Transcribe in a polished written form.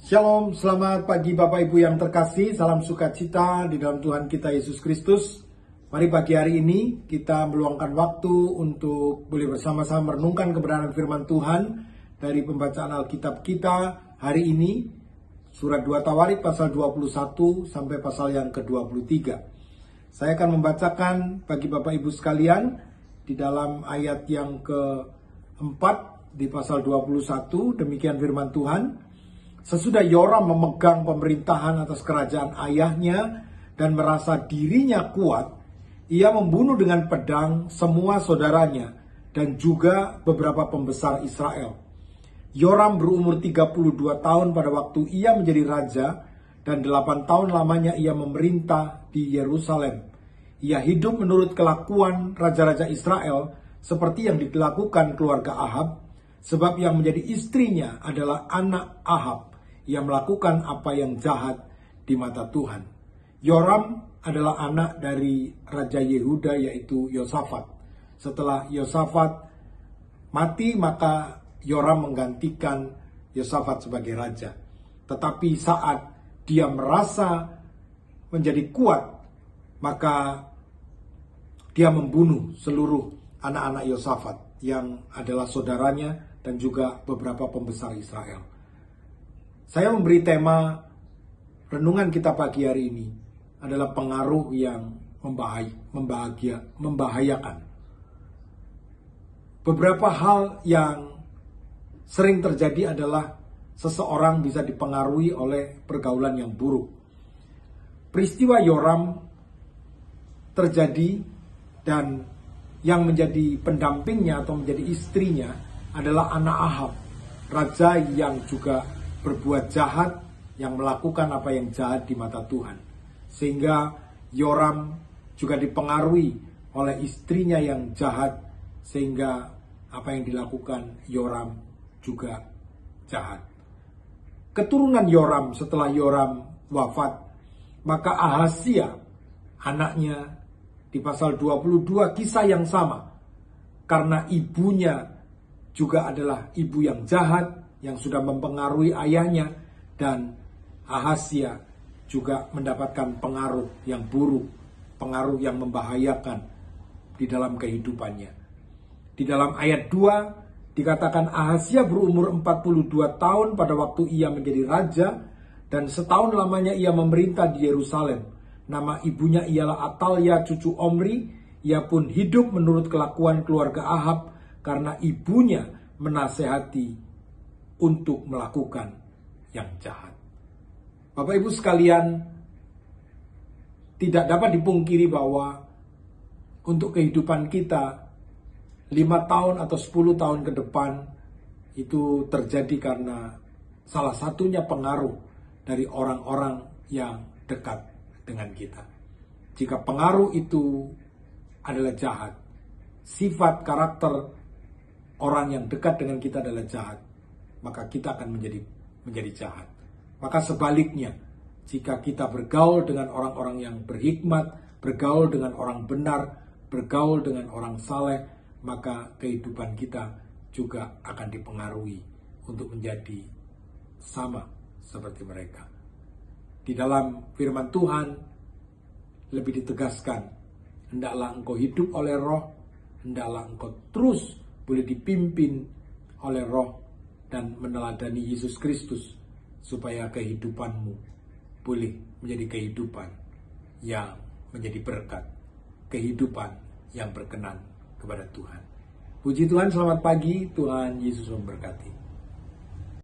Shalom, selamat pagi Bapak Ibu yang terkasih, salam sukacita di dalam Tuhan kita Yesus Kristus. Mari pagi hari ini kita meluangkan waktu untuk boleh bersama-sama merenungkan kebenaran firman Tuhan dari pembacaan Alkitab kita hari ini, surat 2 Tawarik pasal 21 sampai pasal yang ke-23. Saya akan membacakan bagi Bapak Ibu sekalian di dalam ayat yang ke-4 di pasal 21, demikian firman Tuhan. Sesudah Yoram memegang pemerintahan atas kerajaan ayahnya dan merasa dirinya kuat, ia membunuh dengan pedang semua saudaranya dan juga beberapa pembesar Israel. Yoram berumur 32 tahun pada waktu ia menjadi raja dan 8 tahun lamanya ia memerintah di Yerusalem. Ia hidup menurut kelakuan raja-raja Israel seperti yang dilakukan keluarga Ahab, sebab yang menjadi istrinya adalah anak Ahab yang melakukan apa yang jahat di mata Tuhan. Yoram adalah anak dari Raja Yehuda yaitu Yosafat. Setelah Yosafat mati, maka Yoram menggantikan Yosafat sebagai raja. Tetapi saat dia merasa menjadi kuat, maka dia membunuh seluruh anak-anak Yosafat yang adalah saudaranya dan juga beberapa pembesar Israel. Saya memberi tema renungan kita pagi hari ini adalah pengaruh yang membahayakan. Beberapa hal yang sering terjadi adalah seseorang bisa dipengaruhi oleh pergaulan yang buruk. Peristiwa Yoram terjadi dan yang menjadi pendampingnya atau menjadi istrinya adalah anak Ahab, raja yang juga berbuat jahat, yang melakukan apa yang jahat di mata Tuhan. Sehingga Yoram juga dipengaruhi oleh istrinya yang jahat, sehingga apa yang dilakukan Yoram juga jahat. Keturunan Yoram setelah Yoram wafat, maka Ahazia, anaknya, di pasal 22 kisah yang sama. Karena ibunya juga adalah ibu yang jahat, yang sudah mempengaruhi ayahnya, dan Ahazia juga mendapatkan pengaruh yang buruk, pengaruh yang membahayakan di dalam kehidupannya. Di dalam ayat 2 dikatakan Ahazia berumur 42 tahun pada waktu ia menjadi raja, dan setahun lamanya ia memerintah di Yerusalem. Nama ibunya ialah Atalia cucu Omri. Ia pun hidup menurut kelakuan keluarga Ahab karena ibunya menasehati untuk melakukan yang jahat. Bapak Ibu sekalian, tidak dapat dipungkiri bahwa untuk kehidupan kita 5 tahun atau 10 tahun ke depan itu terjadi karena salah satunya pengaruh dari orang-orang yang dekat dengan kita. Jika pengaruh itu adalah jahat, sifat karakter orang yang dekat dengan kita adalah jahat, maka kita akan menjadi jahat. Maka sebaliknya, jika kita bergaul dengan orang-orang yang berhikmat, bergaul dengan orang benar, bergaul dengan orang saleh, maka kehidupan kita juga akan dipengaruhi untuk menjadi sama seperti mereka. Di dalam firman Tuhan lebih ditegaskan, hendaklah engkau hidup oleh Roh, hendaklah engkau terus boleh dipimpin oleh Roh dan meneladani Yesus Kristus, supaya kehidupanmu boleh menjadi kehidupan yang menjadi berkat, kehidupan yang berkenan kepada Tuhan. Puji Tuhan, selamat pagi, Tuhan Yesus memberkati.